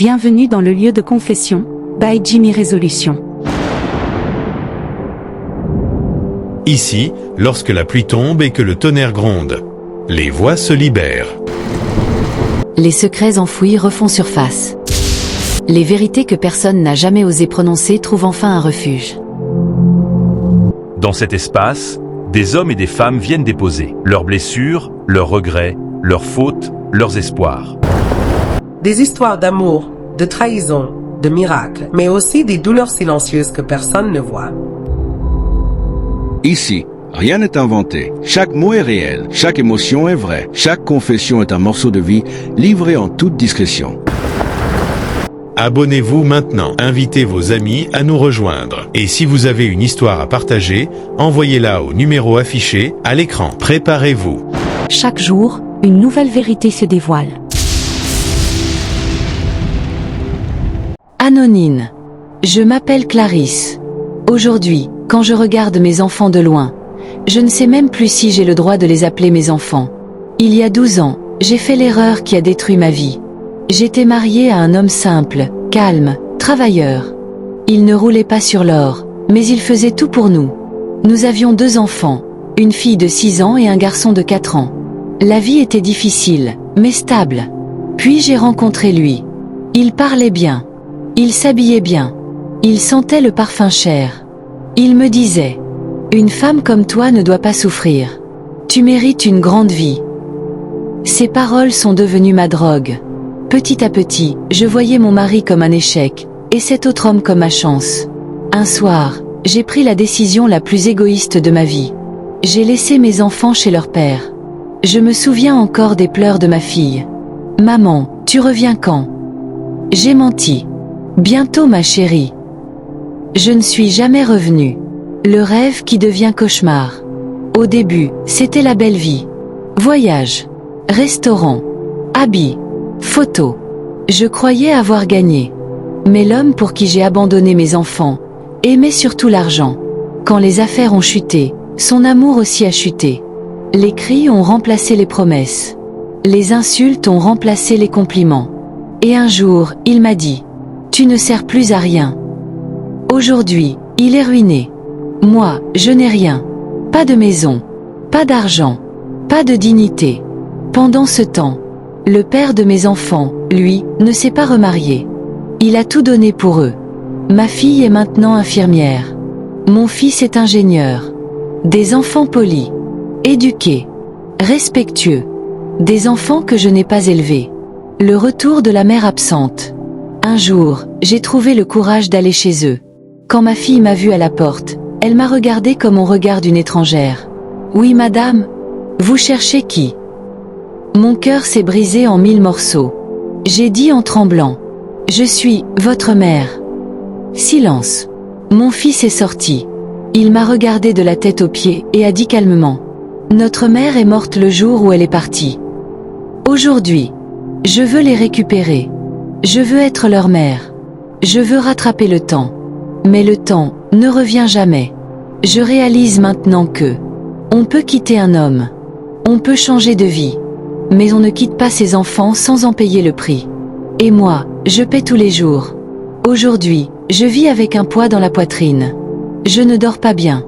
Bienvenue dans le lieu de confession, by Jimmy Résolution. Ici, lorsque la pluie tombe et que le tonnerre gronde, les voix se libèrent. Les secrets enfouis refont surface. Les vérités que personne n'a jamais osé prononcer trouvent enfin un refuge. Dans cet espace, des hommes et des femmes viennent déposer leurs blessures, leurs regrets, leurs fautes, leurs espoirs. Des histoires d'amour, de trahison, de miracles, mais aussi des douleurs silencieuses que personne ne voit. Ici, rien n'est inventé. Chaque mot est réel, chaque émotion est vraie, chaque confession est un morceau de vie livré en toute discrétion. Abonnez-vous maintenant, invitez vos amis à nous rejoindre. Et si vous avez une histoire à partager, envoyez-la au numéro affiché à l'écran. Préparez-vous. Chaque jour, une nouvelle vérité se dévoile. Anonyme. Je m'appelle Clarisse. Aujourd'hui, quand je regarde mes enfants de loin, je ne sais même plus si j'ai le droit de les appeler mes enfants. Il y a 12 ans, j'ai fait l'erreur qui a détruit ma vie. J'étais mariée à un homme simple, calme, travailleur. Il ne roulait pas sur l'or, mais il faisait tout pour nous. Nous avions 2 enfants, une fille de 6 ans et un garçon de 4 ans. La vie était difficile, mais stable. Puis j'ai rencontré lui. Il parlait bien. Il s'habillait bien. Il sentait le parfum cher. Il me disait « Une femme comme toi ne doit pas souffrir. Tu mérites une grande vie. » Ces paroles sont devenues ma drogue. Petit à petit, je voyais mon mari comme un échec, et cet autre homme comme ma chance. Un soir, j'ai pris la décision la plus égoïste de ma vie. J'ai laissé mes enfants chez leur père. Je me souviens encore des pleurs de ma fille. « Maman, tu reviens quand ?» J'ai menti. « Bientôt ma chérie. » Je ne suis jamais revenue. Le rêve qui devient cauchemar. Au début, c'était la belle vie. Voyage, restaurant, habits, photos. Je croyais avoir gagné. Mais l'homme pour qui j'ai abandonné mes enfants aimait surtout l'argent. Quand les affaires ont chuté, son amour aussi a chuté. Les cris ont remplacé les promesses. Les insultes ont remplacé les compliments. Et un jour, il m'a dit « Tu ne sers plus à rien. » Aujourd'hui, il est ruiné. Moi, je n'ai rien. Pas de maison. Pas d'argent. Pas de dignité. Pendant ce temps, le père de mes enfants, lui, ne s'est pas remarié. Il a tout donné pour eux. Ma fille est maintenant infirmière. Mon fils est ingénieur. Des enfants polis, éduqués, respectueux. Des enfants que je n'ai pas élevés. Le retour de la mère absente. Un jour, j'ai trouvé le courage d'aller chez eux. Quand ma fille m'a vue à la porte, elle m'a regardé comme on regarde une étrangère. « Oui, madame. Vous cherchez qui ?» Mon cœur s'est brisé en 1000 morceaux. J'ai dit en tremblant « Je suis votre mère. » Silence. Mon fils est sorti. Il m'a regardé de la tête aux pieds et a dit calmement « Notre mère est morte le jour où elle est partie. Aujourd'hui, je veux les récupérer. Je veux être leur mère. Je veux rattraper le temps. Mais le temps ne revient jamais. Je réalise maintenant que on peut quitter un homme. On peut changer de vie. Mais on ne quitte pas ses enfants sans en payer le prix. Et moi, je paie tous les jours. Aujourd'hui, je vis avec un poids dans la poitrine. Je ne dors pas bien.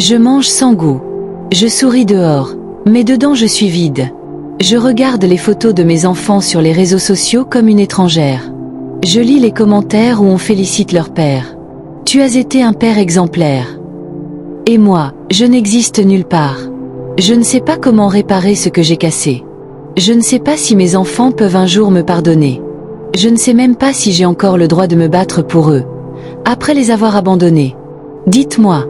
Je mange sans goût. Je souris dehors, mais dedans je suis vide. Je regarde les photos de mes enfants sur les réseaux sociaux comme une étrangère. Je lis les commentaires où on félicite leur père. Tu as été un père exemplaire. Et moi, je n'existe nulle part. Je ne sais pas comment réparer ce que j'ai cassé. Je ne sais pas si mes enfants peuvent un jour me pardonner. Je ne sais même pas si j'ai encore le droit de me battre pour eux, après les avoir abandonnés. Dites-moi,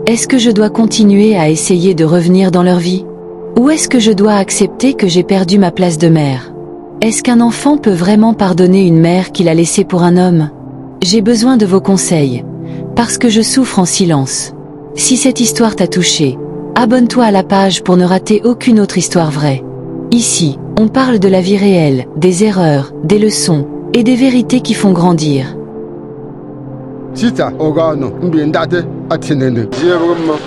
est-ce que je dois continuer à essayer de revenir dans leur vie ? Ou est-ce que je dois accepter que j'ai perdu ma place de mère ? Est-ce qu'un enfant peut vraiment pardonner une mère qu'il a laissée pour un homme ? J'ai besoin de vos conseils, parce que je souffre en silence. Si cette histoire t'a touché, abonne-toi à la page pour ne rater aucune autre histoire vraie. Ici, on parle de la vie réelle, des erreurs, des leçons, et des vérités qui font grandir. 진짜 오가노 은비엔다데 아티네는 지혜범마